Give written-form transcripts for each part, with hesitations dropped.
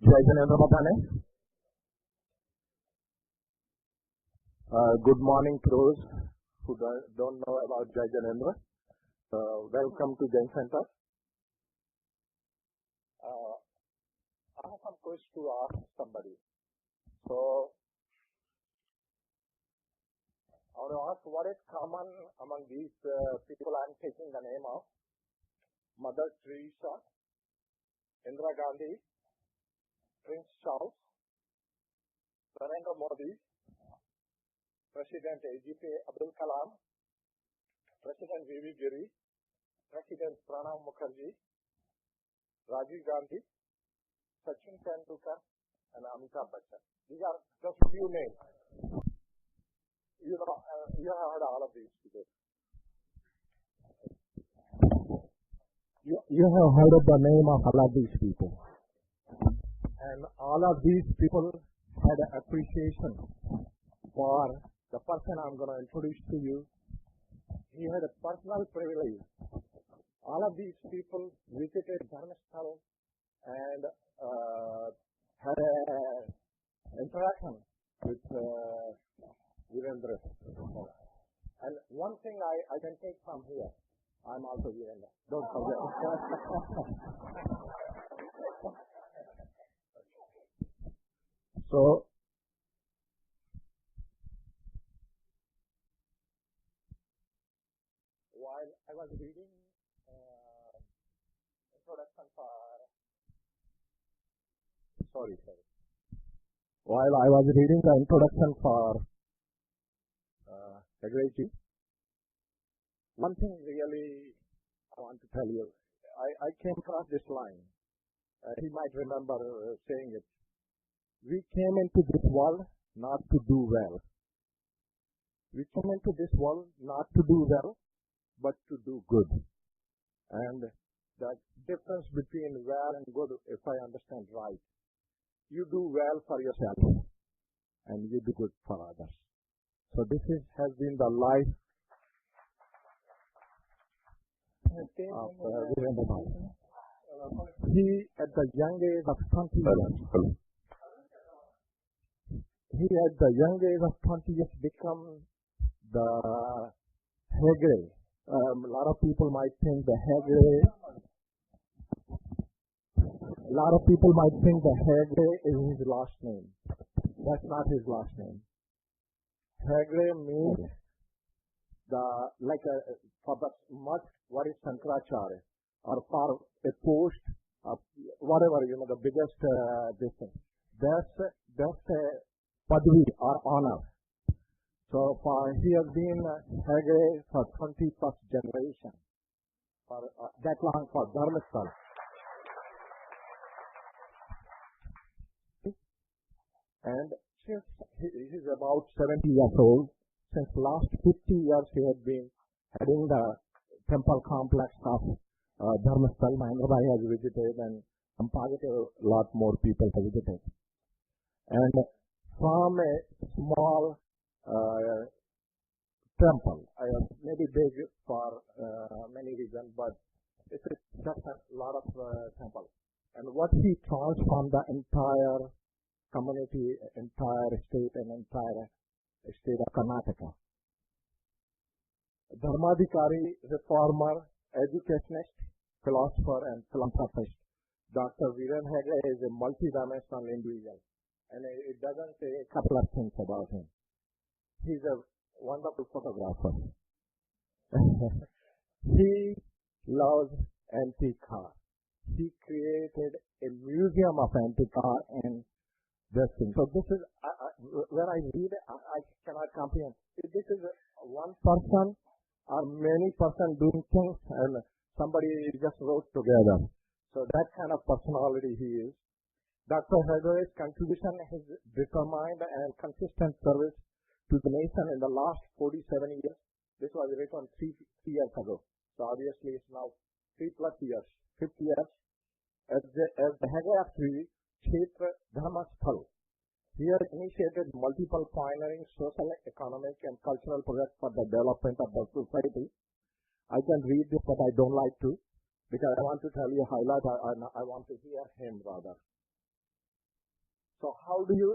Veerendra Heggade. Good morning to those who don't know about Veerendra. Welcome to Jain Center. I have some questions to ask somebody. So, I want to ask what is common among these people. I'm taking the name of Mother Teresa, Indira Gandhi, Prince Charles, Narendra Modi, President AGP Abdul Kalam, President V.V. Giri, President Pranab Mukherjee, Rajiv Gandhi, Sachin Tendulkar, and Amitabh Bachchan. These are just few names. You have heard all of these people. You have heard of the name of all of these people. And all of these people had an appreciation for the person I'm going to introduce to you. He had a personal privilege. All of these people visited Dharmasthal and had an interaction with Veerendra. And one thing I can take from here, I'm also Veerendra. Don't forget. So, while I was reading introduction While I was reading the introduction for Heggade, one thing really I want to tell you, I came across this line. He might remember saying it. We came into this world not to do well. We came into this world not to do well, but to do good. And the difference between well and good, if I understand right, you do well for yourself and you do good for others. So this has been the life of Veerendra. He, at the young age of 20 years, become the Heggade. A lot of people might think the Heggade is his last name. That's not his last name. Heggade means for the much what is Shankaracharya, or for a post of whatever, the biggest distance. That's a padvi or honor. So he has been Heggade for 21st generation, for that long, for Dharmasthal. And since he is about 70 years old, since last 50 years he had been heading the temple complex of Dharmasthal. Mahendra has visited, and I'm positive a lot more people have visited. And from a small temple, maybe big for many reasons, but it's just a lot of temple. And what he transformed the entire community, entire state, and entire state of Karnataka. Dharmadhikari, reformer, educationist, philosopher, and philanthropist. Dr. Veerendra Heggade is a multi-dimensional individual. And it doesn't say a couple of things about him. He's a wonderful photographer. He loves antique cars. He created a museum of antique cars and this thing. So this is, when I read it, I cannot comprehend. This is one person or many person doing things, and somebody just wrote together. So that kind of personality he is. Dr. Heggade's contribution is determined and consistent service to the nation in the last 47 years. This was written 3 years ago. So obviously it's now 3+ years, 50 years. As the Heggade of Shri Veerendra Dharmasthal. He has initiated multiple pioneering social, economic, and cultural projects for the development of the society. I can read this, but I don't like to, because I want to tell you highlight. I want to hear him rather. So how do you,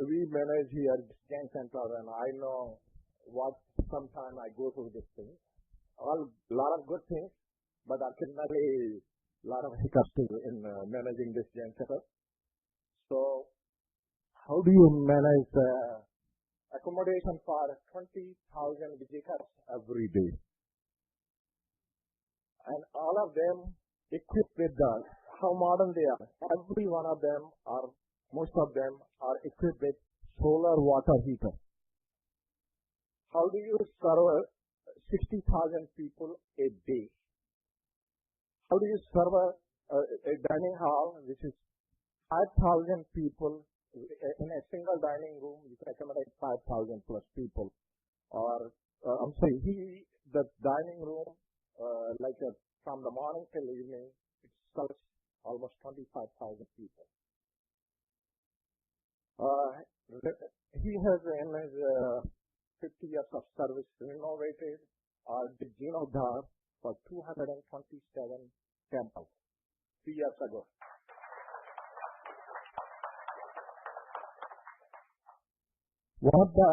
we manage here at Jain Center, and I know what sometime I go through this thing. A lot of good things, but ultimately a lot of hiccups in managing this Jain Center. So how do you manage accommodation for 20,000 visitors every day? And all of them equipped with how modern they are. Every one of them are, most of them are equipped with solar water heater. How do you serve 60,000 people a day? How do you serve a dining hall which is 5,000 people in a single dining room? You can accommodate 5,000 plus people. Or I'm sorry, the dining room from the morning till evening, it serves almost 25,000 people. He has in his 50 years of service renovated the Jeevanodhar for 227 temples 3 years ago. One of the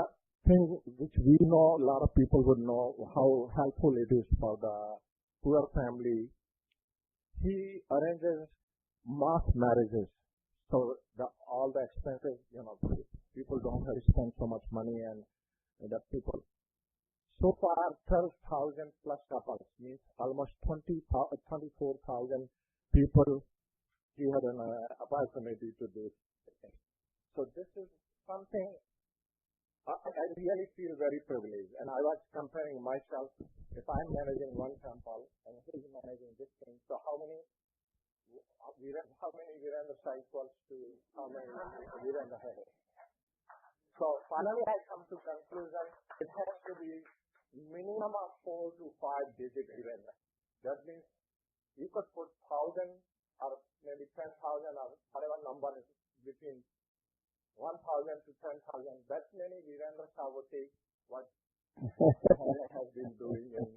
things which we know, a lot of people would know how helpful it is for the poor family. He arranges mass marriages. So all the expenses, people don't have to spend so much money and the people. So far, 12,000 plus couples, means almost 24,000 people he had an opportunity to do. So this is something I really feel very privileged. And I was comparing myself, if I'm managing one temple and he's managing this thing, so how many Veerendra equals to how many Veerendra Heggade? So finally I come to conclusion, it has to be minimum of 4 to 5 digit Veerendra. That means you could put 1,000 or maybe 10,000 or whatever number is between 1,000 to 10,000. That many Veerendras I would take what has been doing in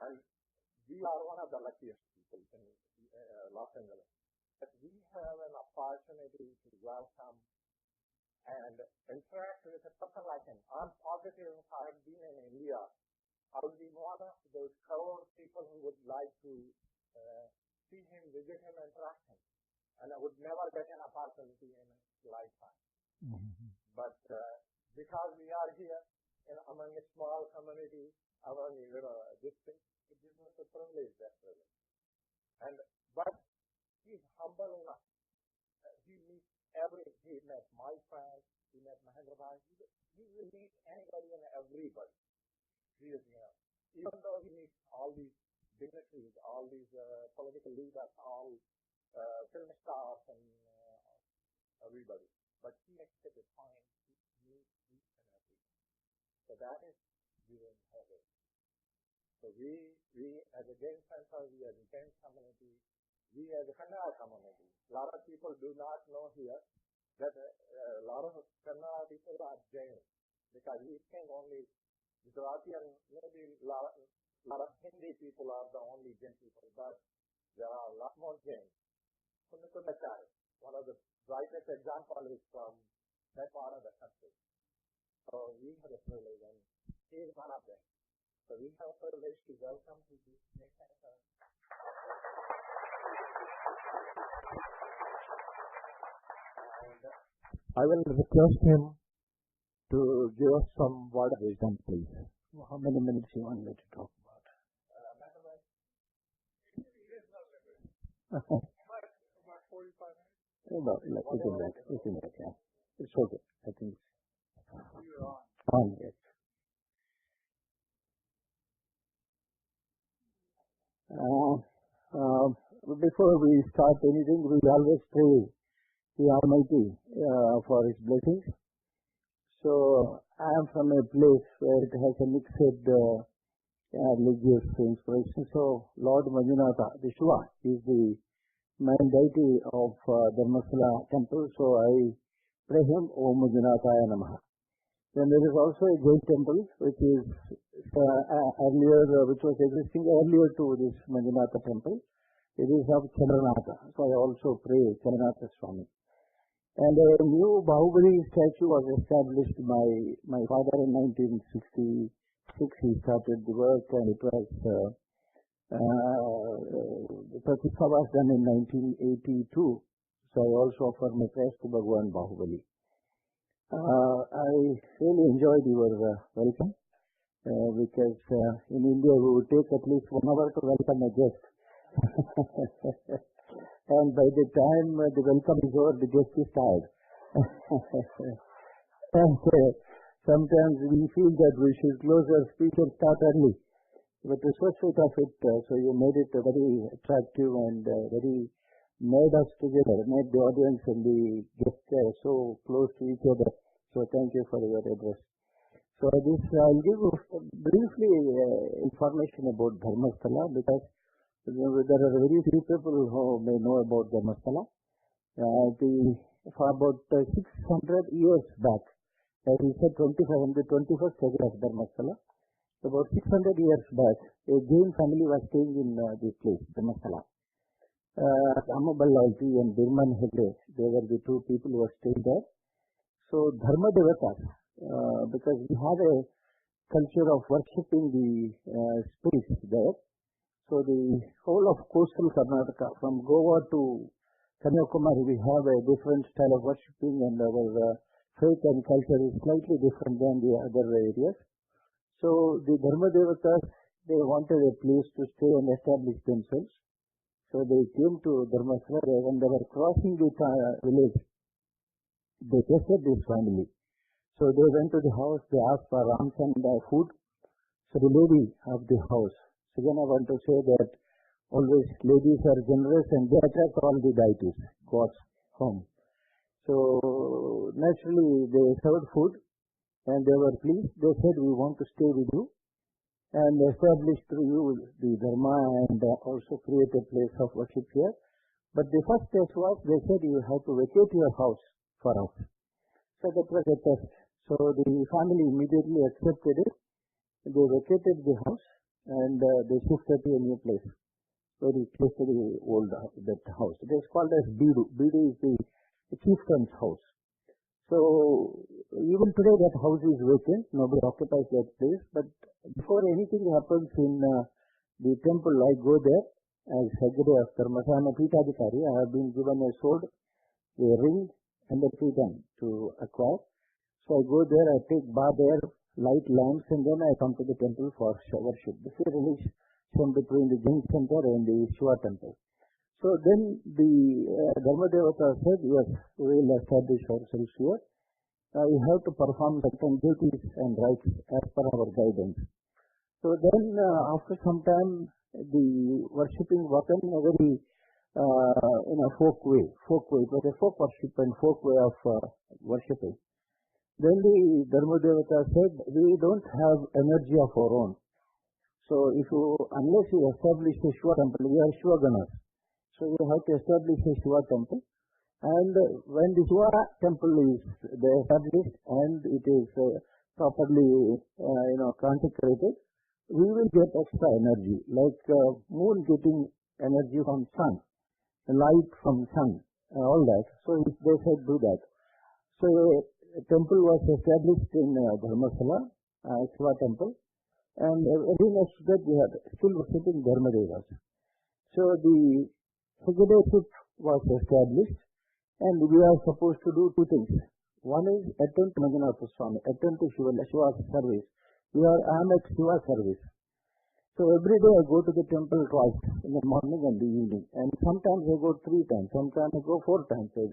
and we are one of the luckiest people in Los Angeles. But we have an opportunity to welcome and interact with a person like him. I'm positive if I had been in India, I would be one of those crore people who would like to see him, visit him, interact him. And I would never get an opportunity in a lifetime. Mm-hmm. But because we are here among a small community, among this thing, it gives us a privilege, that privilege. But he's humble enough. He met my friends, he met Mahendra Bhai. He will meet anybody and everybody. He is, even though he meets all these dignitaries, all these political leaders, all film stars and everybody. But he makes it a point to meet each and every. So that is Veerendra Heggade. So we as a Jain Center, we as a Jain community, we as a Kannada community, a lot of people do not know here that a lot of Kannada people are Jain, because we think only Gujarati and maybe a lot of Hindi people are the only Jain people, but there are a lot more Jain. One of the brightest examples is from that part of the country. So we have a privilege, and he is one of them. So we have a privilege to welcome to this Jain Center. And I will request him to give us some word of wisdom, please. How many minutes you want me to talk about? About 45 minutes. No, it's in that, yeah. It's okay, I think. You're on. Yes. Before we start anything, we always pray the Almighty for His blessings. So I am from a place where it has a mixed religious inspiration. So Lord Manjunatha, the Shiva, is the main deity of Dharmasala temple. So I pray him, Om Manjunathaya Namaha. Then there is also a Jain temple which is which was existing earlier to this Manjunatha temple. It is of Chandranatha. So I also pray Chandranatha Swami. And a new Bahubali statue was established by my father in 1966. He started the work, and it was the Pratishtha was done in 1982. So I also offer my prayers to Bhagwan Bahubali. I really enjoyed your welcome because in India we would take at least 1 hour to welcome a guest. And by the time the welcome is over, the guest is tired. And sometimes we feel that we should close our speech and start early. But the first bit of it, so you made it very attractive and very made us together, made the audience and the guest so close to each other. So thank you for your address. So this I'll give you briefly information about Dharmasthala, because there are very few people who may know about Dharmasthala. For about 600 years back, as we said, 21st century of Dharmasthala. About 600 years back, a Jain family was staying in this place, Dharmasthala. Amaballalti and Birman Heggade, they were the two people who were staying there. So Dharma Devatas, because we have a culture of worshipping the spirits there. So the whole of coastal Karnataka, from Goa to Kanyakumari, we have a different style of worshipping, and our faith and culture is slightly different than the other areas. So the Dharma Devatas, they wanted a place to stay and establish themselves. So they came to Dharmasthala. When they were crossing the village, they tested this family. So they went to the house, they asked for alms and food. So the lady of the house, so then I want to say that always ladies are generous and they attract all the deities, God's home. So naturally they served food and they were pleased. They said, we want to stay with you and establish through you the Dharma and also create a place of worship here. But the first test was, they said, you have to vacate your house for us. So that was a test. So the family immediately accepted it. They vacated the house and they shifted to a new place, very close to the old that house. It is called as Bidu. Bidu is the chieftain's house. So even today that house is vacant. Nobody occupies that place. But before anything happens in the temple, I go there as Heggade of Dharmasthala. I am a Pitadikari. I have been given a sword, a ring, and a freedom to acquire. So I go there, I take bath there, light lamps, and then I come to the temple for worship. This is a relation between the Jain center and the Shiva temple. So then the Dharma Devata said, yes, we will establish ourselves here. We have to perform certain duties and rites as per our guidance. So then after some time, the worshipping was in a very folk way. It was a folk worship and folk way of worshipping. Then the Dharma Devata said, we don't have energy of our own. So unless you establish a Shiva temple, we are Shiva Ganas. So you have to establish a Shiva temple. And when the Shiva temple is established and it is properly consecrated, we will get extra energy, like moon getting energy from sun, light from sun, all that. So they said do that. So a temple was established in Dharmasthala, Shiva temple, and every next to that we had still worshipping Dharma Devas. So the Heggade was established, and we are supposed to do two things. One is attend to Manjunath Swami, attend to Shiva's service. I am at Shiva service. So every day I go to the temple twice, in the morning and the evening. And sometimes I go 3 times, sometimes I go 4 times a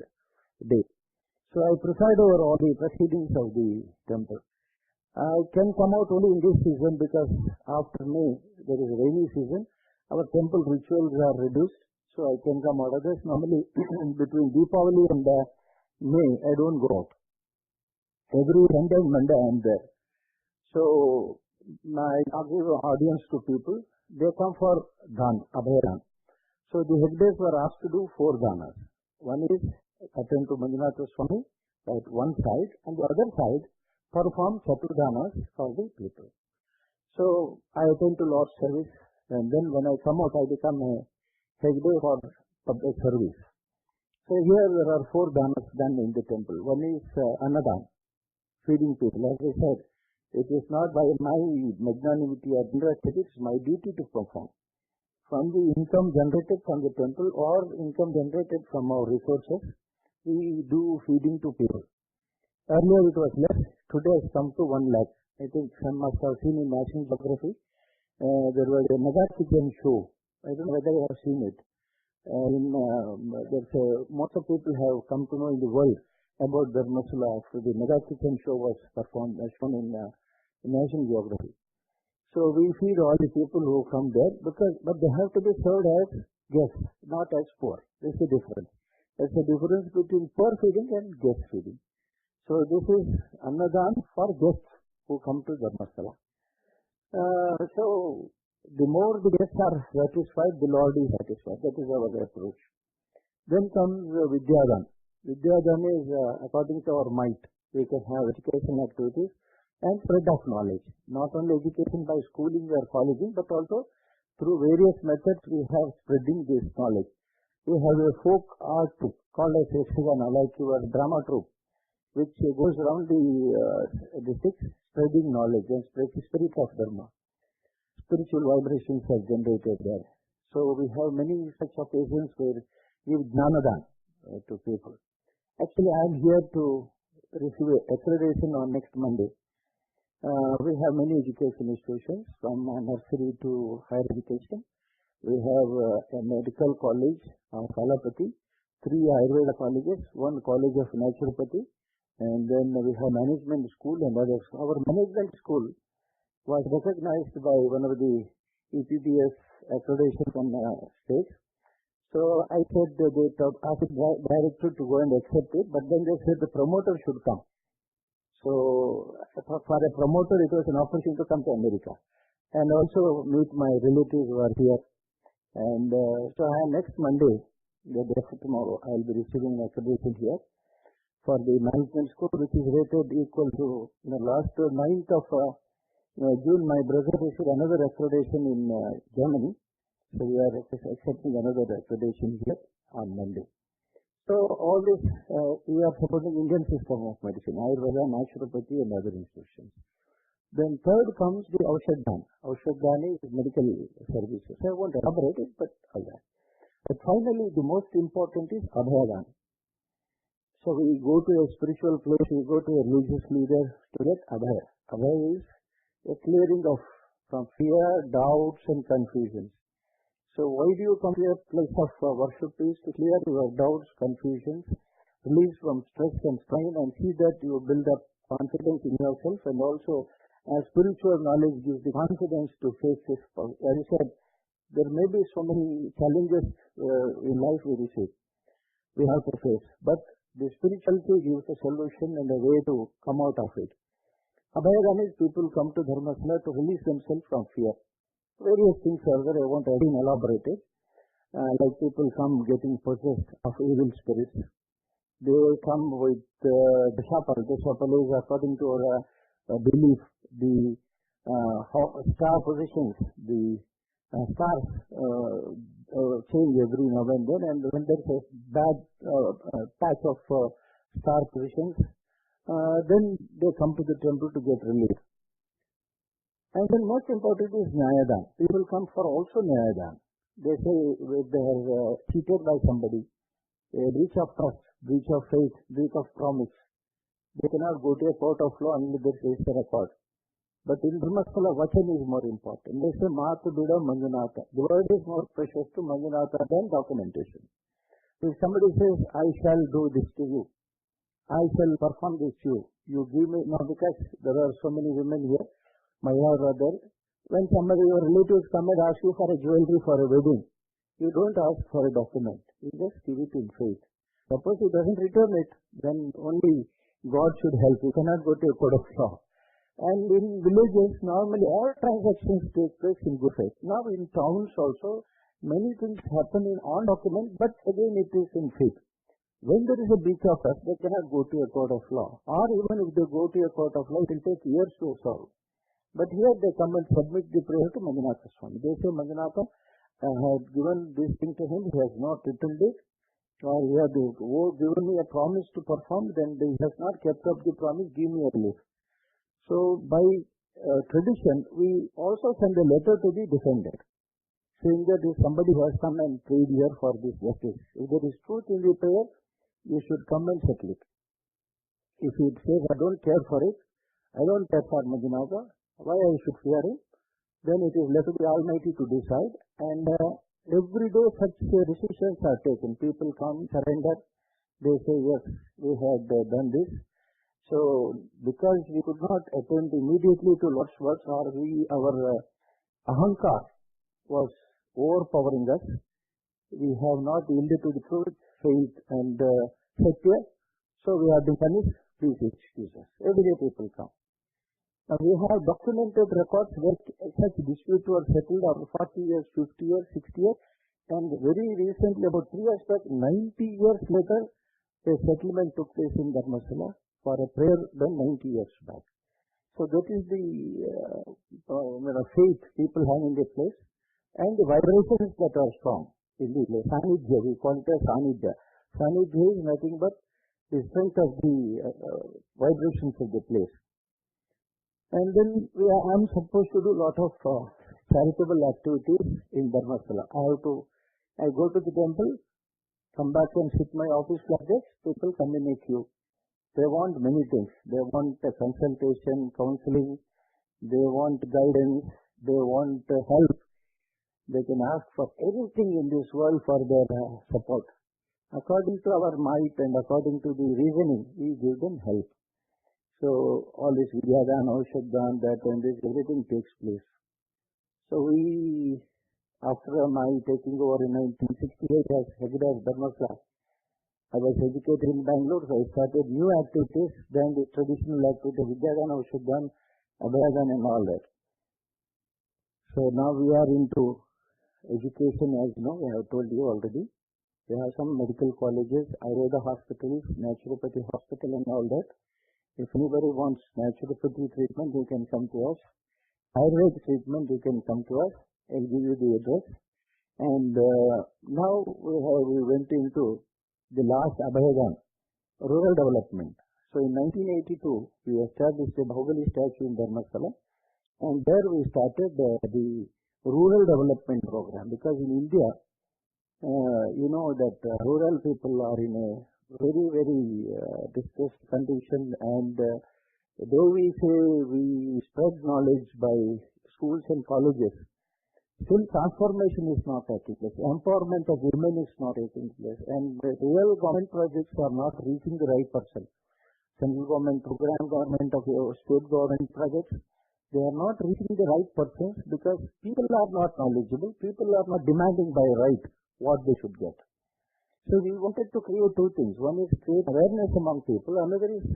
day. So I preside over all the proceedings of the temple. I can come out only in this season because after May, there is a rainy season. Our temple rituals are reduced, so I can come out. Others normally between Deepavali and May, I don't go out. Every Sunday and Monday I am there. So I give audience to people. They come for Abhayadan. So the Heggades were asked to do 4 danas. One is attend to Manjunath Swami at one side, and the other side perform Chaturdanas for the people. So I attend to Lord's service, and then when I come out, I become a Heggade for public service. So here there are 4 danas done in the temple. One is Annadan, feeding people. As I said, it is not by my magnanimity or generosity, it is my duty to perform. From the income generated from the temple or income generated from our resources, we do feeding to people. Earlier it was less, today has come to 1 lakh. I think some must have seen in National Geography. There was a mega kitchen show. I don't know whether you have seen it. Most of people have come to know in the world about Dharmasala after the mega kitchen show was shown in National Geography. So we feed all the people who come there but they have to be served as guests, not as poor. There's a difference. There's a difference between poor feeding and guest feeding. So this is Annadan for guests who come to Dharmasala. So the more the guests are satisfied, the Lord is satisfied. That is our approach. Then comes Vidyadan. Vidyadan is according to our might. We can have education activities and spread of knowledge. Not only education by schooling or colleging, but also through various methods we have spreading this knowledge. We have a folk art troupe called as Yashivana, like your drama troupe, which goes around the districts spreading knowledge and spread the spirit of Dharma. Spiritual vibrations are generated there. So we have many such occasions where we give Jnanadan to people. Actually, I am here to receive accreditation on next Monday. We have many education institutions from nursery to higher education. We have a medical college, Kalapati, 3 Ayurveda colleges, 1 college of naturopathy, and then we have management school and others. Our management school was recognized by one of the EPBS accreditation from state. So I said they asked the director to go and accept it, but then they said the promoter should come. So for a promoter, it was an opportunity to come to America and also meet my relatives who are here. And so next Monday, the day after tomorrow, I will be receiving an accreditation here for the management school, which is rated equal to last 9th of June. My brother received another accreditation in Germany. So we are accepting another accreditation here on Monday. So all this, we are supporting Indian system of medicine, Ayurveda, naturopathy and other institutions. Then third comes the Aushadhan. Aushadhan is medical services. I won't elaborate it, but all that. But finally, the most important is Abhayadhan. So we go to a spiritual place, we go to a religious leader to get Abhaya. Abhaya is a clearing from fear, doubts and confusions. So why do you come to a place of worship is to clear your doubts, confusions, release from stress and strain, and see that you build up confidence in yourself, and also as spiritual knowledge gives the confidence to face this. As I said, there may be so many challenges in life we have to face, but the spirituality gives a solution and a way to come out of it. Abhayadhan is people come to Dharmasala to release themselves from fear. Various things are there, I won't elaborate it. Like people come getting possessed of evil spirits. They come with the Dashapal. Dashapal is according to our belief, the star positions, the stars change every now and then, and when there's a bad patch of star positions, then they come to the temple to get relief. And then most important is Nyayadan. People come for also Nyayadan. They say if they are cheated by somebody, a breach of trust, breach of faith, breach of promise, they cannot go to a court of law unless there is a record. But in Dharmasala, Vachan is more important. They say Mahatu Bida Manjunatha. The word is more precious to Manjunatha than documentation. If somebody says, I shall do this to you, I shall perform this to you, you give me, now because there are so many women here, my brother, when somebody, your relatives come and ask you for a jewelry for a wedding, you don't ask for a document. You just give it in faith. Suppose he doesn't return it, then only God should help. You cannot go to a court of law. And in villages, normally all transactions take place in good faith. Now in towns also, many things happen in on document, but again it is in faith. When there is a breach of trust, they cannot go to a court of law. Or even if they go to a court of law, it will take years to solve. But here they come and submit the prayer to Manjunatha Swami. They say, Manjunatha, had given this thing to him, he has not returned it, or he had given me a promise to perform, then he has not kept up the promise, give me a relief. So by tradition, we also send a letter to the defendant, saying that if somebody has come and prayed here for this justice, if there is truth in the prayer, you should come and settle it. If he says, I don't care for it, I don't care for Manjunath, why I should fear him, then it is left to the Almighty to decide. And every day such decisions are taken. People come, surrender, they say, yes, we had done this. So because we could not attend immediately to Lord's words, or our ahankar was overpowering us, we have not yielded to the truth, faith and satya, so we have been punished. Please excuse us. Every day people come. Now we have documented records where such disputes were settled over 40 years, 50 years, 60 years, and very recently, about 3 years back, 90 years later, a settlement took place in Dharmasala for a prayer done 90 years back. So that is the faith people have in the place, and the vibrations that are strong in the place. Sanidhya, we call it as Sanidhya. Sanidhya is nothing but the strength of the vibrations of the place. And then I am supposed to do a lot of charitable activities in Dharmasala. I go to the temple, come back and sit my office like this, people come in a queue. They want many things. They want a consultation, counseling, they want guidance, they want help. They can ask for anything in this world for their support. According to our might and according to the reasoning, we give them help. So all this Vidyadhan, Aushadhan, that and this, everything takes place. So after my taking over in 1968 as Heggade Dharmasala, I was educated in Bangalore, so I started new activities than the traditional activity, Vidyadhan, Aushadhan, Abhayadhan and all that. So now we are into education, as you know, I have told you already. We have some medical colleges, Ayurveda hospitals, naturopathy hospital and all that. If anybody wants naturopathy treatment, you can come to us. Ayurveda treatment, you can come to us. I'll give you the address. And now we went into the last Abhayadhan, rural development. So in 1982, we established a Bahubali statue in Dharmasala, and there we started the rural development program, because in India, you know that rural people are in a very, very distressed condition, and though we say we spread knowledge by schools and colleges, still transformation is not taking place. Empowerment of women is not taking place, and real government projects are not reaching the right person. Central government program, government of state government projects, they are not reaching the right persons because people are not knowledgeable, people are not demanding by right what they should get. So we wanted to create two things. One is create awareness among people. Another is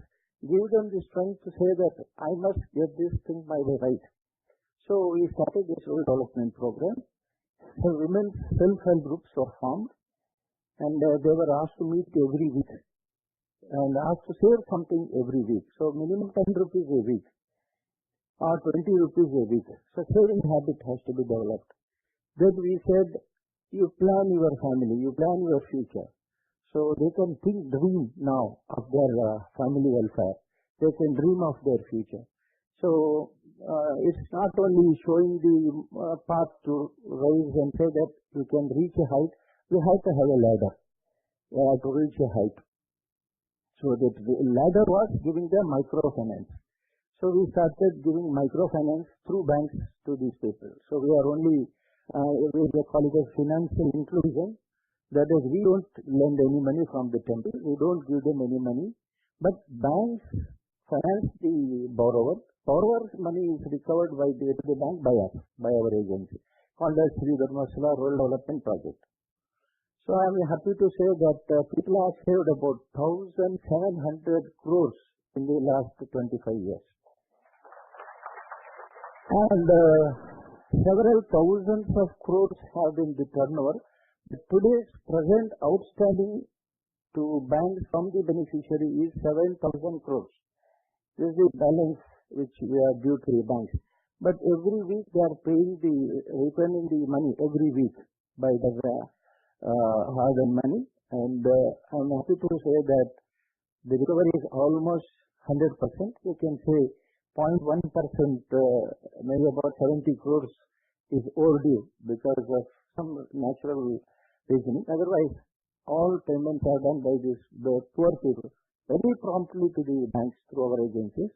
give them the strength to say that I must get this thing by the right. So we started this rural development program. So women's self-help groups were formed, and they were asked to meet every week and asked to share something every week. So minimum 10 rupees a week or 20 rupees a week. So saving habit has to be developed. Then we said, you plan your family, you plan your future. So they can dream now of their family welfare. They can dream of their future. So it's not only showing the path to rise and say that you can reach a height, you have to have a ladder to reach a height. So that the ladder was giving them microfinance. So we started giving microfinance through banks to these people. So we are only we call it as financial inclusion. That is, we don't lend any money from the temple, we don't give them any money, but banks finance the borrower. Borrower's money is recovered by the bank by us, by our agency, called as Shri Veerendra Rural Development Project. So I am happy to say that people have saved about 1,700 crores in the last 25 years. And several thousands of crores have been the turnover. Today's present outstanding to banks from the beneficiary is 7,000 crores. This is the balance which we are due to the banks. but every week they are returning the money every week by the hard-earned money. And I'm happy to say that the recovery is almost 100%. You can say 0.1%, maybe about 70 crores is overdue because of some natural reasoning. Otherwise, all payments are done by the poor people very promptly to the banks through our agencies.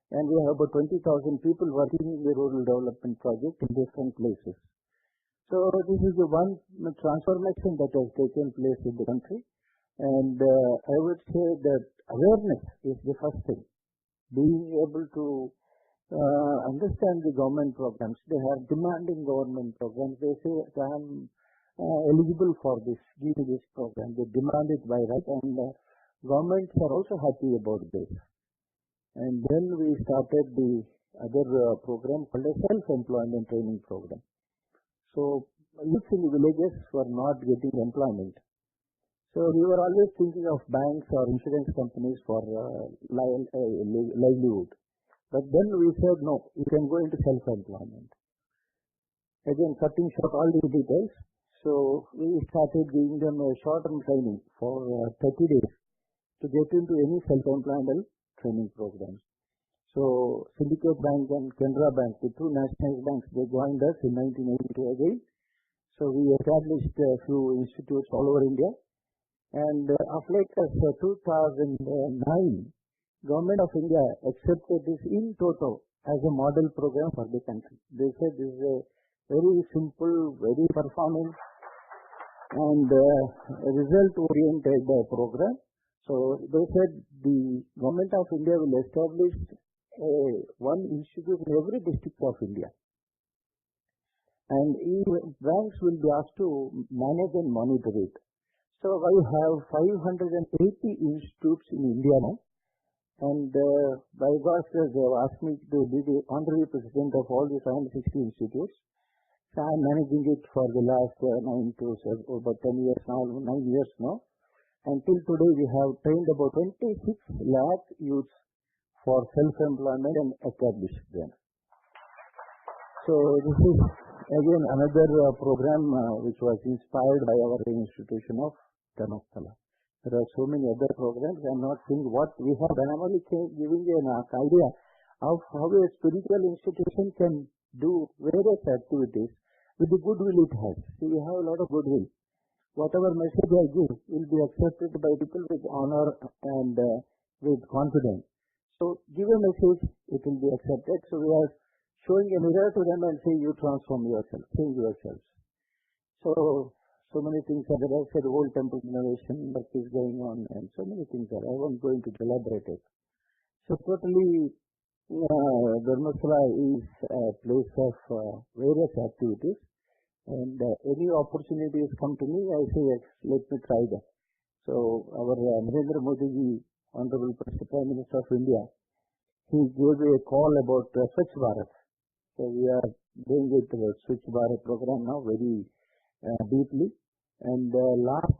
And we have about 20,000 people working in the rural development project in different places. So this is the one transformation that has taken place in the country. And I would say that awareness is the first thing. Being able to understand the government programs. They have demanding government programs. They say, I am eligible for this, give me this program. They demand it by right, and governments are also happy about this. And then we started the other program called a self-employment training program. So youth in the villages were not getting employment. So we were always thinking of banks or insurance companies for livelihood. But then we said, no, you can go into self-employment. Again, cutting short all the details. So we started giving them a short-term training for 30 days to get into any self-employment training programs. So Syndicate Bank and Canara Bank, the two national banks, they joined us in 1982 again. So we established a few institutes all over India. And of late, 2009, Government of India accepted this in toto as a model program for the country. They said this is a very simple, very performing and result-oriented program. So they said the Government of India will establish one institute in every district of India. And banks will be asked to manage and monitor it. So I have 580 institutes in India now. And by God's grace, they have asked me to be the honorary president of all the 760 institutes. So I am managing it for the last about 10 years now, 9 years now. Until today, we have trained about 26 lakh youths for self-employment and established them. So this is again another program which was inspired by our institution of Dharmasthala. There are so many other programs. I am not saying what we have done. I am only giving you an idea of how a spiritual institution can do various activities with the goodwill it has. See, we have a lot of goodwill. Whatever message I give will be accepted by people with honor and with confidence. So give a message, it will be accepted. So we are showing a mirror to them and say, you transform yourself, change yourselves. So many things are there. I said old temple innovation work is going on and so many things are. I won't go into elaborate it. So totally Dharmasthala is a place of various activities. And any opportunities come to me, I say, yes, let me try them. So our Narendra Modi ji, Honorable Prime Minister of India, he gave a call about Swachh Bharat. So we are doing it Swachh Bharat program now very deeply. And last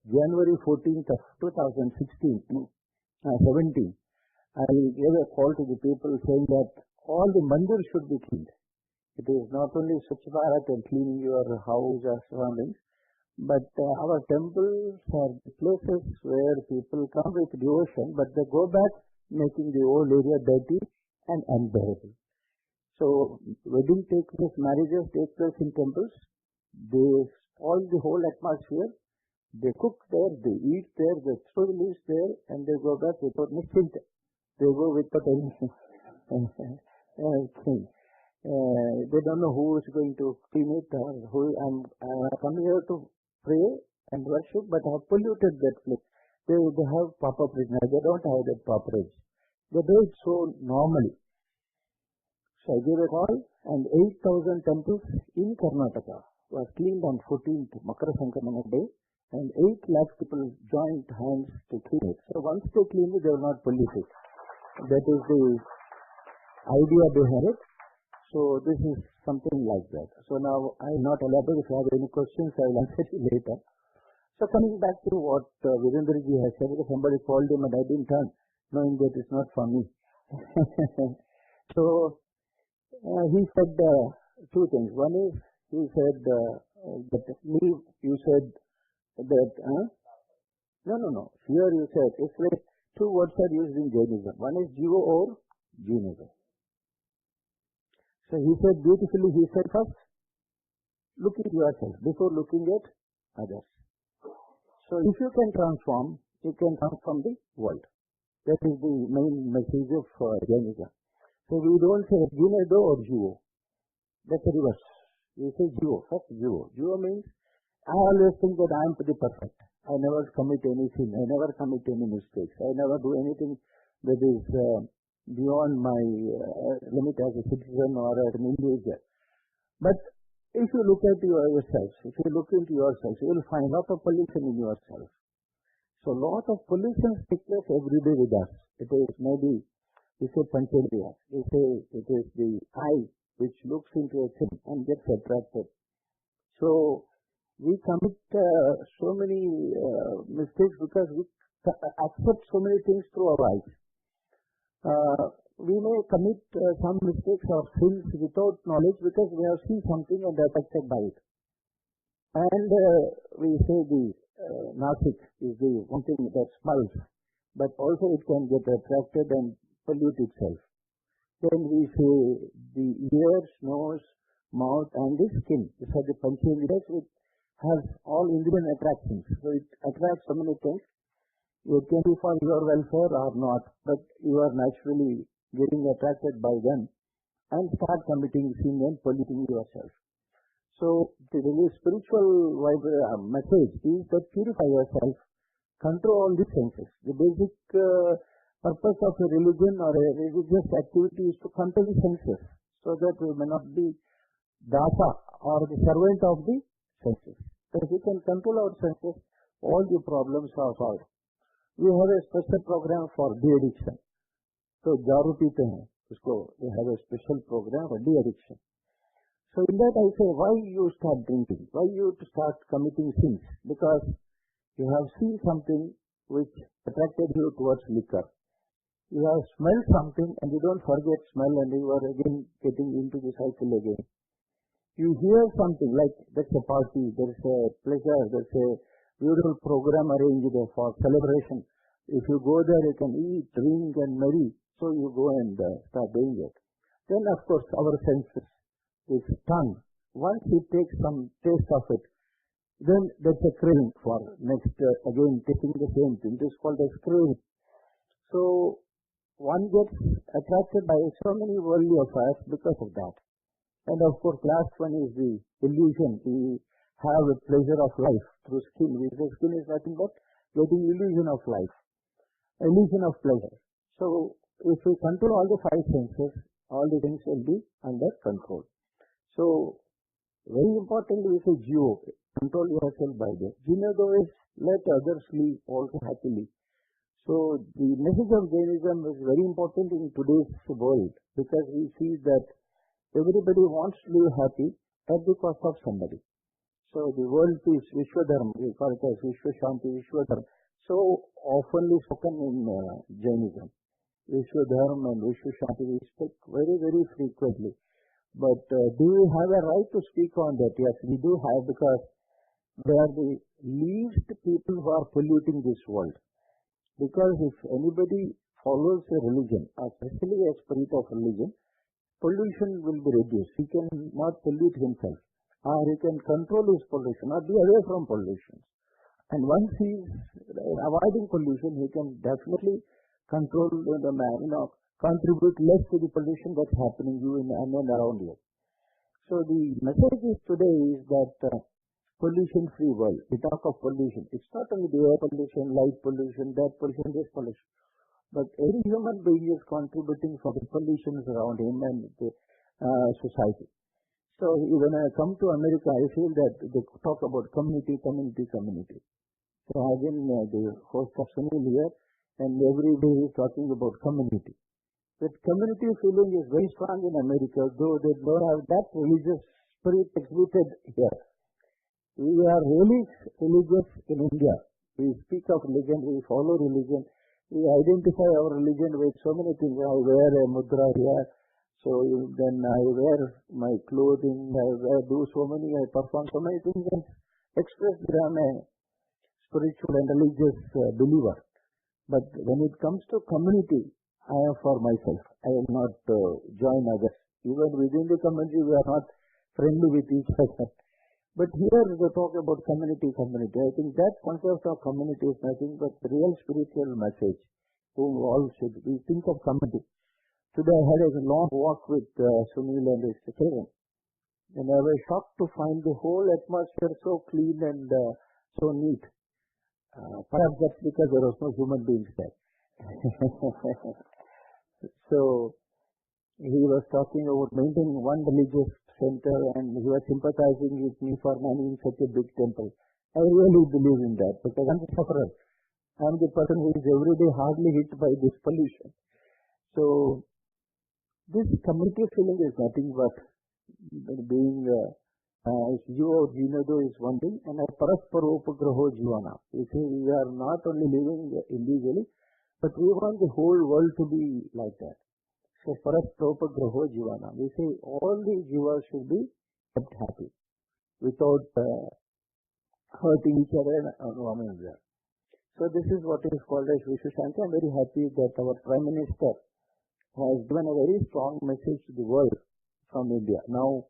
January 14th of 2017, I gave a call to the people saying that all the mandirs should be cleaned. It is not only Swachh Bharat and cleaning your house or surroundings, but our temples are the places where people come with devotion, but they go back making the whole area dirty and unbearable. So wedding take place, marriages take place in temples. They spoil the whole atmosphere. They cook there, they eat there, they throw the leaves there, and they go back without anything. They go without anything. They don't know who is going to clean it or who. I come here to pray and worship, but I have polluted that place. They have proper prisoners. They don't have that proper age. They do it so normally. So I gave a call, and 8,000 temples in Karnataka was cleaned on 14th Makara Sankramana day, and 8 lakh people joined hands to clean it. So once they clean it, they will not pollute it. That is the idea behind it. So this is something like that. So now I will not elaborate. If you have any questions, I will answer you later. So coming back to what Veerendra ji has said, somebody called him and I didn't turn, knowing that it's not for me. So he said two things. One is he said that leave. You said that no. Here you said it's like two words are used in Jainism. One is Jiva or Jainism. So he said beautifully. He said first look at yourself before looking at others. So if you can transform, you can transform the world. That is the main message of Jainism. So we don't say Jinedo or Jivo. That's the reverse. We say Jivo. First Jivo. Jivo means I always think that I am the perfect. I never commit any sin. I never commit any mistakes. I never do anything that is beyond my limit as a citizen or as an individual. But if you look at yourself, if you look into yourself, you will find a lot of pollution in yourself. So a lot of pollution takes place every day with us. It is maybe, we say Panchendriya, we say it is the eye which looks into a thing and gets attracted. So we commit so many mistakes because we accept so many things through our eyes. We may commit some mistakes or sins without knowledge because we have seen something and are affected by it. And we say the nasik is the one thing that smells, but also it can get attracted and pollute itself. Then we say the ears, nose, mouth and the skin. These are the panchendriyas which has all Indian attractions. So it attracts so many things. It can be for your welfare or not, but you are naturally getting attracted by them and start committing sin and polluting yourself. So the really spiritual message is that purify yourself, control all the senses. The basic purpose of a religion or a religious activity is to control the senses so that we may not be dasa or the servant of the senses. So if we can control our senses, all the problems are solved. We have a special program for de-addiction. So दारू पीते हैं उसको we have a special program for de-addiction. So in that I say, why you start drinking? Why you start committing sins? Because you have seen something which attracted you towards liquor. You have smelled something and you don't forget smell and you are again getting into the cycle again. You hear something like there's a party, there's a pleasure, there's a beautiful program arranged for celebration. If you go there, you can eat, drink and marry. So you go and start doing it. Then of course our senses, its tongue, once it takes some taste of it, then there's a craving for next again taking the same thing. It is called as craving. So one gets attracted by so many worldly affairs because of that. And of course last one is the illusion. We have a pleasure of life through skin. The skin is nothing but getting illusion of life, illusion of pleasure. So if we control all the five senses, all the things will be under control. So very importantly we say Jivo, control yourself by this. Jinedo is let others live also happily. So the message of Jainism is very important in today's world because we see that everybody wants to live happy at the cost of somebody. So the world peace, Vishwadharma, we call it as Vishwashanti, Vishwadharma. So oftenly spoken in Jainism. Vishwadharma and Vishwashanti we speak very, very frequently. But do we have a right to speak on that? Yes, we do have because they are the least people who are polluting this world. Because if anybody follows a religion, especially a spirit of religion, pollution will be reduced. He can not pollute himself. Or he can control his pollution or be away from pollution. And once he is avoiding pollution, he can definitely control the man, contribute less to the pollution that's happening you in and around you. So the message is today is that pollution-free world. We talk of pollution. It's not only the air pollution, light pollution, that pollution, this pollution. But every human being is contributing for the pollutions around him and the society. So when I come to America, I feel that they talk about community. So I've been the host of Sunil here, and every day he's talking about community. That community feeling is very strong in America, though they don't have that religious spirit exhibited here. We are really religious in India. We speak of religion, we follow religion, we identify our religion with so many things. I wear a mudra here, So then I wear my clothing, I perform so many things and express that I'm a spiritual and religious believer. But when it comes to community, I am for myself. I will not join others. Even within the community, we are not friendly with each other. But here they talk about community. I think that concept of community is nothing but the real spiritual message. Whom all should we think of community. Today I had a long walk with Sunil and his children. And I was shocked to find the whole atmosphere so clean and so neat. Perhaps that's because there was no human beings there. So he was talking about maintaining one religious center and he was sympathizing with me for managing such a big temple. I really believe in that because I'm a sufferer. I'm the person who is every day hardly hit by this pollution. So this community feeling is nothing but being Jiva Jinado is one thing and Parasparopagraho Jivana. You see, we are not only living individually, but we want the whole world to be like that. So Parasparopagraho Jivana. We say all the Jivas should be kept happy without hurting each other and one another. So this is what is called as Vishwa Shanti. I'm very happy that our Prime Minister has given a very strong message to the world from India. Now,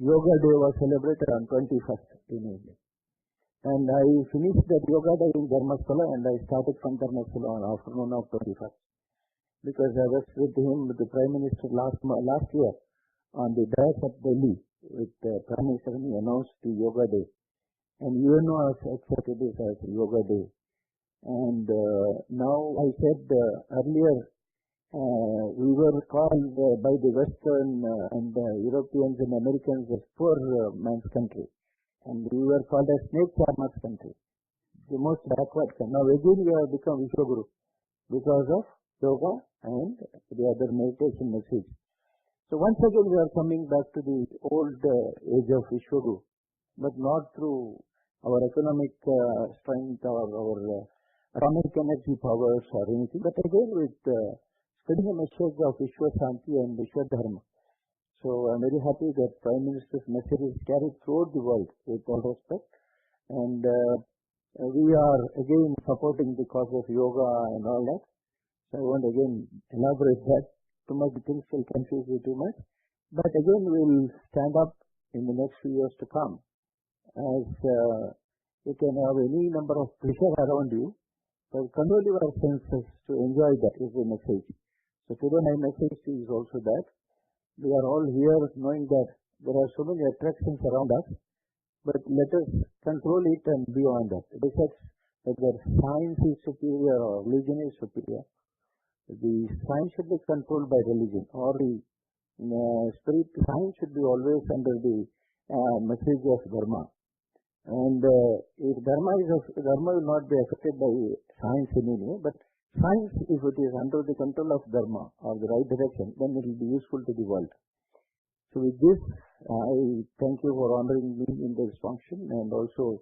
Yoga Day was celebrated on 21st in India. And I finished that Yoga Day in Dharmasthala and I started from Dharmasthala on afternoon of 21st. Because I was with him, with the Prime Minister last year on the dais of Delhi with the Prime Minister and he announced the Yoga Day. And UNO has accepted this as Yoga Day. And now I said earlier, we were called by the Western and Europeans and Americans as poor man's country. And we were called as snake farmer's country, the most backward country. Now again we have become Vishwaguru because of yoga and the other meditation message. So once again we are coming back to the old age of Vishwaguru, but not through our economic strength or our atomic energy powers or anything, but again with spreading a message of Vishwa Shanti and Vishwa Dharma. So I'm very happy that Prime Minister's message is carried throughout the world with all respect. And we are again supporting the cause of yoga and all that. So I won't again elaborate that. Too much things will confuse you too much. But again we'll stand up in the next few years to come as you can have any number of pleasure around you. So control your senses to enjoy that is the message. So today my message is also that we are all here knowing that there are so many attractions around us, but let us control it and beyond that. It is whether science is superior or religion is superior. The science should be controlled by religion or the spirit. Science should be always under the message of Dharma. And if Dharma will not be affected by science in any way, but science, if it is under the control of Dharma or the right direction, then it will be useful to the world. So with this, I thank you for honoring me in this function and also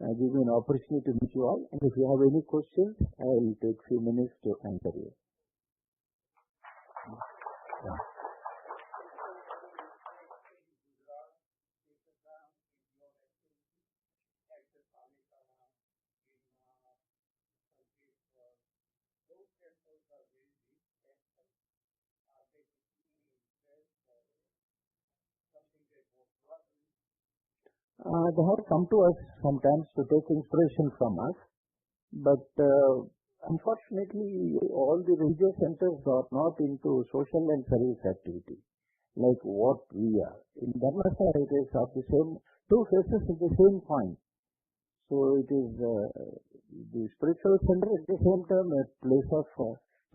give me an opportunity to meet you all. And if you have any questions, I will take a few minutes to answer you. Yeah. They have come to us sometimes to take inspiration from us, but unfortunately all the religious centers are not into social and service activity like what we are. In Dharmasthala it is of the same, two faces of the same coin. So it is the spiritual center at the same time a place of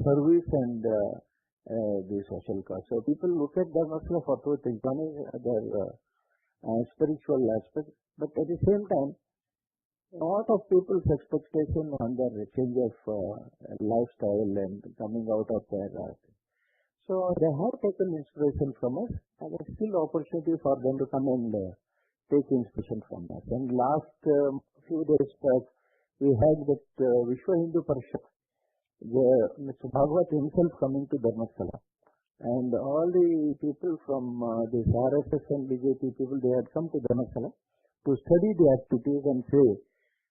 service and the social cause. So people look at Dharmasthala for two things. One is their spiritual aspect, but at the same time, a lot of people's expectation on their change of lifestyle and coming out of their so they have taken inspiration from us, and there's still opportunity for them to come and take inspiration from us. And last few days back, we had that Vishwa Hindu Parishad, Mr. Bhagwat himself coming to Dharmasthala And all the people from this RSS and BJP people, they had come to Dharmshala to study the activities and say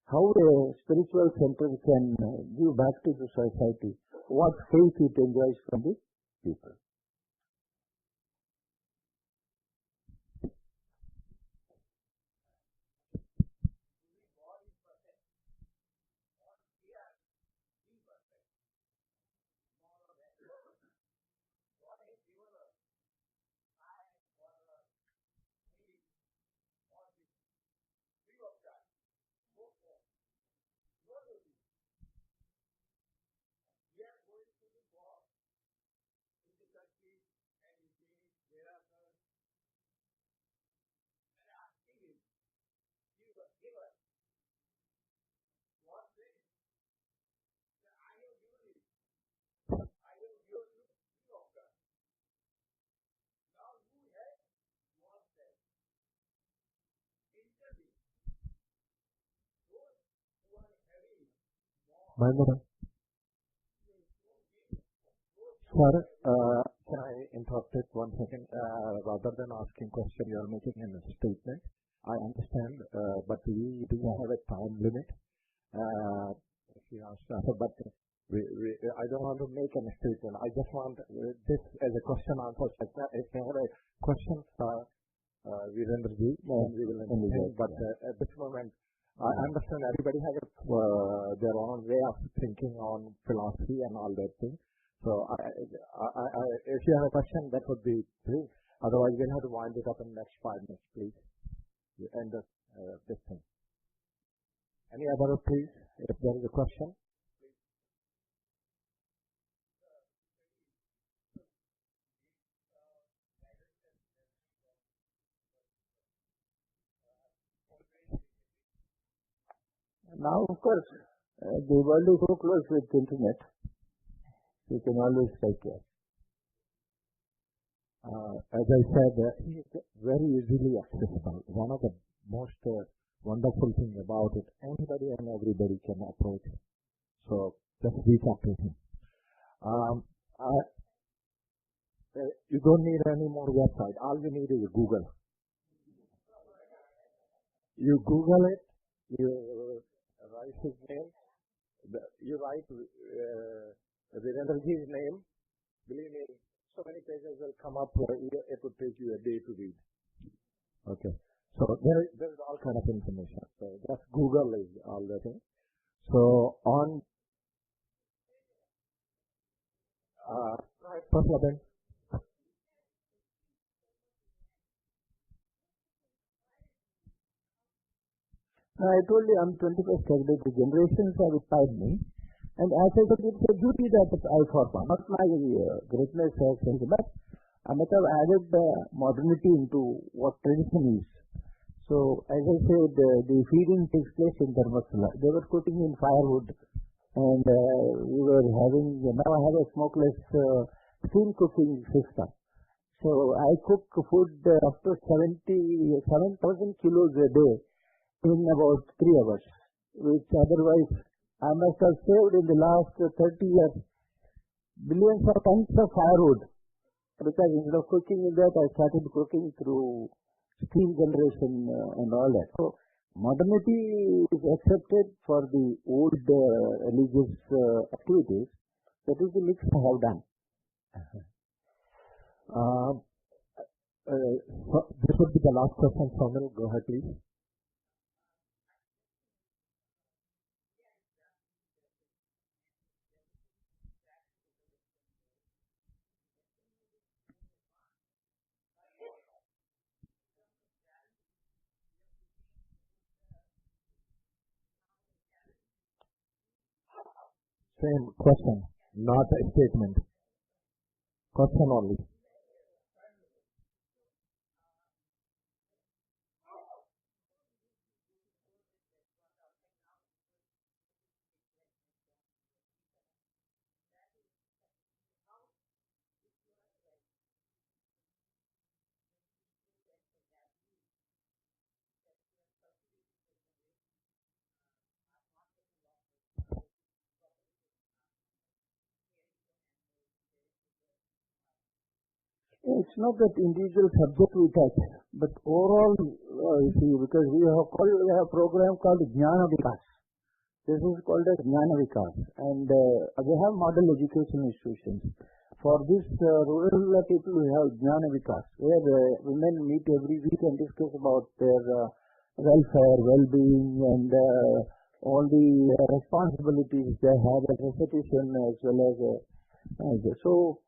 how a spiritual center can give back to the society, what faith it enjoys from the people. Madam, sir, can I interrupt it 1 second? Rather than asking question, you are making a statement. I understand, but we do have a time limit. If you ask, but I don't want to make any statement. I just want this as a question answer. If you have a question for Veerendra ji, then we will entertain. But at this moment, I understand everybody has their own way of thinking on philosophy and all that thing. So if you have a question, that would be great. Otherwise, we'll have to wind it up in the next 5 minutes, please. You end this thing. Any other, please? If there is a question. Now, of course, the world is so close with the internet. You can always take care. As I said, he is very easily accessible. One of the most wonderful thing about it, anybody and everybody can approach. So just reach out to him. You don't need any more website. All you need is Google. You Google it. You write his name. You write Veerendra ji's name. Believe me, so many pages will come up. It would take you a day to read. Okay. So there is all kind of information. So just Google is all the thing. So on first Laban. I told you I'm 21st Heggade. The generations have inspired me. And as I said, it's a duty that I perform. Not my greatness as such, but I might have added modernity into what tradition is. So, as I said, the feeding takes place in Dharmshala. They were putting in firewood, and we were having, now I have a smokeless steam cooking system. So, I cook food up to 7,000 kilos a day in about 3 hours, which otherwise I must have saved in the last 30 years billions of tons of firewood, because instead of cooking in that, I started cooking through steam generation and all that. So modernity is accepted for the old religious activities. That is the mix I have done. This would be the last question from me. Go ahead, please. Same question, not a statement. Question only. It's not that individual subject we touch, but overall, you see, because we have a program called Jnana Vikas. This is called as Jnana Vikas, and we have model education institutions. For this rural people, we have Jnana Vikas, where women meet every week and discuss about their welfare, well-being, and all the responsibilities they have as a citizen as well as so.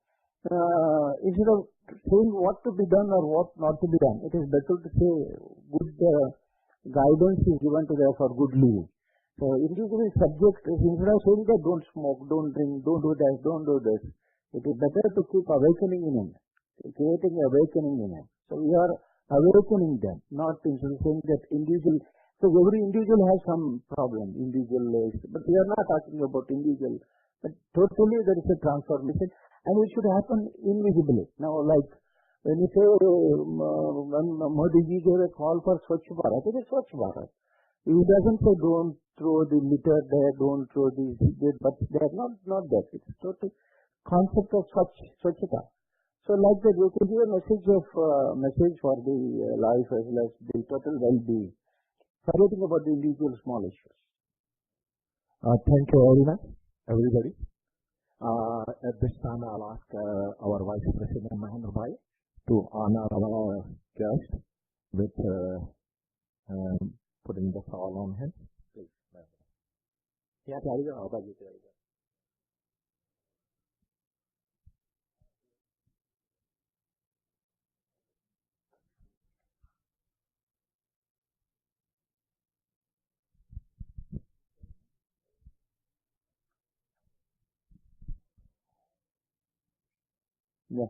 Instead of saying what to be done or what not to be done, it is better to say good guidance is given to them for good living. So individual subject is instead of saying that don't smoke, don't drink, don't do that, don't do this, it is better to keep awakening in him, creating awakening in him. So we are awakening them, not instead of saying that individual. So every individual has some problem, but we are not talking about individual, but totally there is a transformation. And it should happen invisibly. Now, like when you say when Modi ji gave a call for Swachh Bharat, it is Swachh Bharat. He doesn't say don't throw the litter there, don't throw the cigarette, but they are not that. It's total concept of Swachhata. So like that, you can give a message for the life as well as the total well-being, forgetting about the individual small issues. Thank you very much, everybody. At this time, I'll ask our Vice President Mahendra Bhai to honor our guest with putting the shawl on him. Please, yeah, Yeah.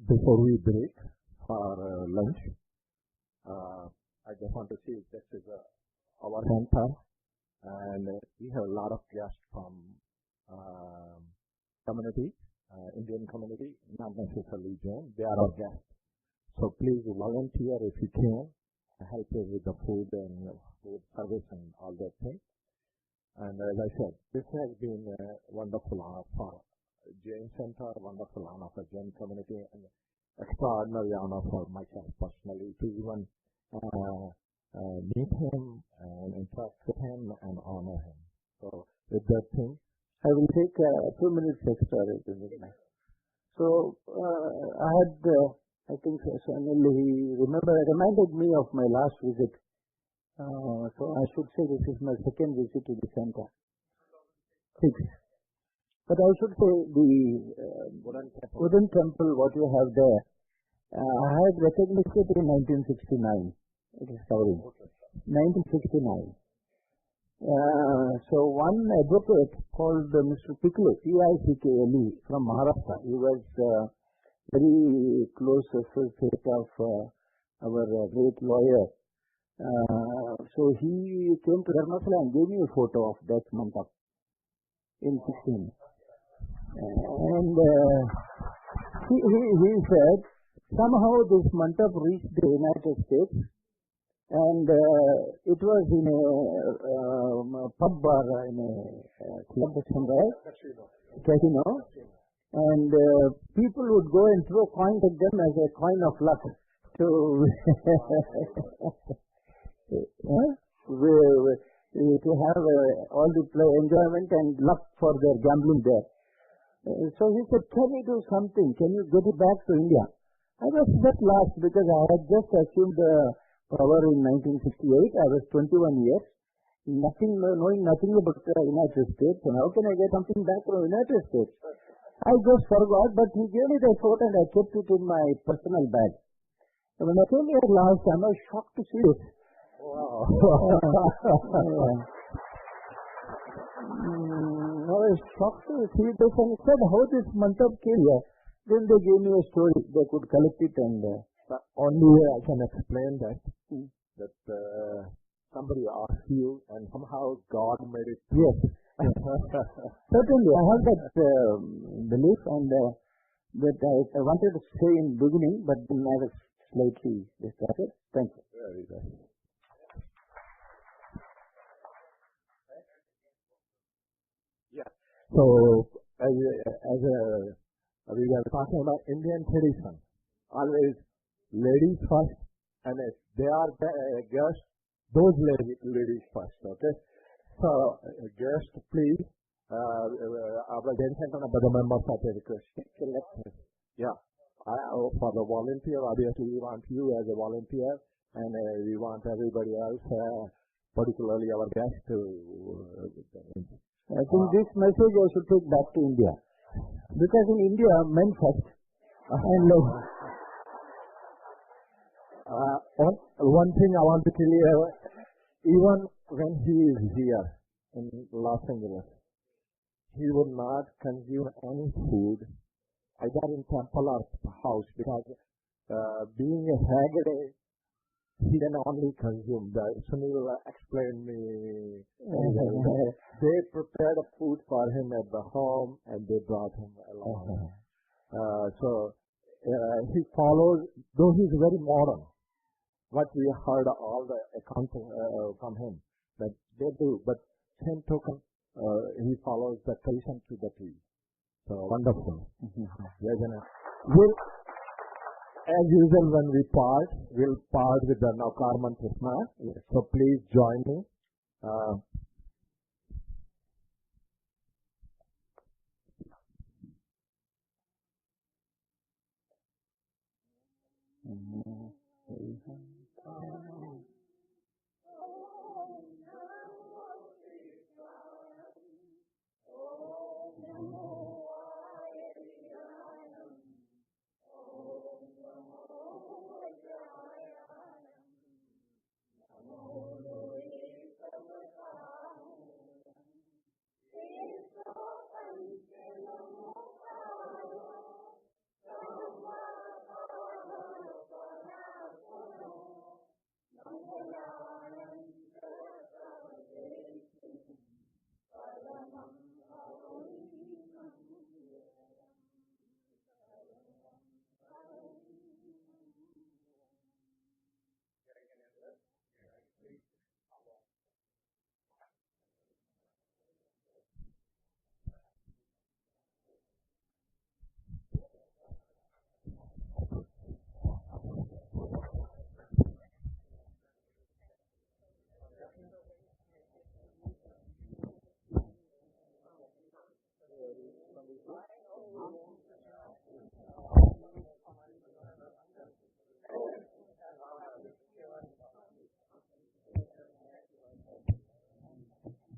Before we break for lunch, I just want to say this is our center, and we have a lot of guests from community, Indian community, not necessarily Jain. They are our guests. So please volunteer if you can, help us with the food and food service and all that thing. And as I said, this has been a wonderful honor for Jain Center, wonderful honor for Jain community, and extraordinary honor for myself personally to even meet him and interact with him and honor him. So with that thing, I will take 2 minutes extra. So I had, I think, he reminded me of my last visit. So I should say this is my second visit to the center. 6. But I should say the wooden temple, what you have there, I had recognized it in 1969. It is sorry, 1969. So one advocate called Mr. Pickle, P-I-C-K-L-E, from Maharashtra. He was very close associate of our great lawyer. So he came to Dharmasala and gave me a photo of that mandap in 16. And he said somehow this mandap reached the United States, and it was in a pub bar in a club somewhere, casino, and people would go and throw coins at them as a coin of luck to to have all the play enjoyment and luck for their gambling there. So he said, can you do something? Can you get it back to India? I was a bit lost because I had just assumed power in 1968. I was 21 years, knowing nothing about the United States. And how can I get something back from the United States? I just forgot, but he gave me the photo and I kept it in my personal bag. And when I came here last time, I was shocked to see it. Wow. I was shocked to see this and said, how this mandap came here? Then they gave me a story. They could collect it and... only way I can explain that, that somebody asked you and somehow God made it. Yes. Certainly, I have that belief and that I wanted to say in beginning, but then I was slightly distracted. Thank you. Very good. Yeah. So, we were talking about Indian tradition. Always ladies first, and if they are guests, those ladies first, okay? So, guests, please, ladies and the members of the request. Yeah. For the volunteer, obviously we want you as a volunteer, and we want everybody else, particularly our guests, to. I think this message I should take back to India, because in India, men first, and one thing I want to tell you, even when he is here in Los Angeles, he would not consume any food, either in temple or house, because being a Heggade, he can only consume that. Sunil explained me. They prepared food for him at the home, and they brought him along. So he follows, though he's very modern. What we heard all the accounts from him that they do, but same token, he follows the tradition to the T. So wonderful. We'll, as usual, when we part, we'll part with the Naukar Mantrasna. So please join me.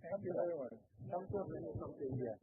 Thank you very much. Something here.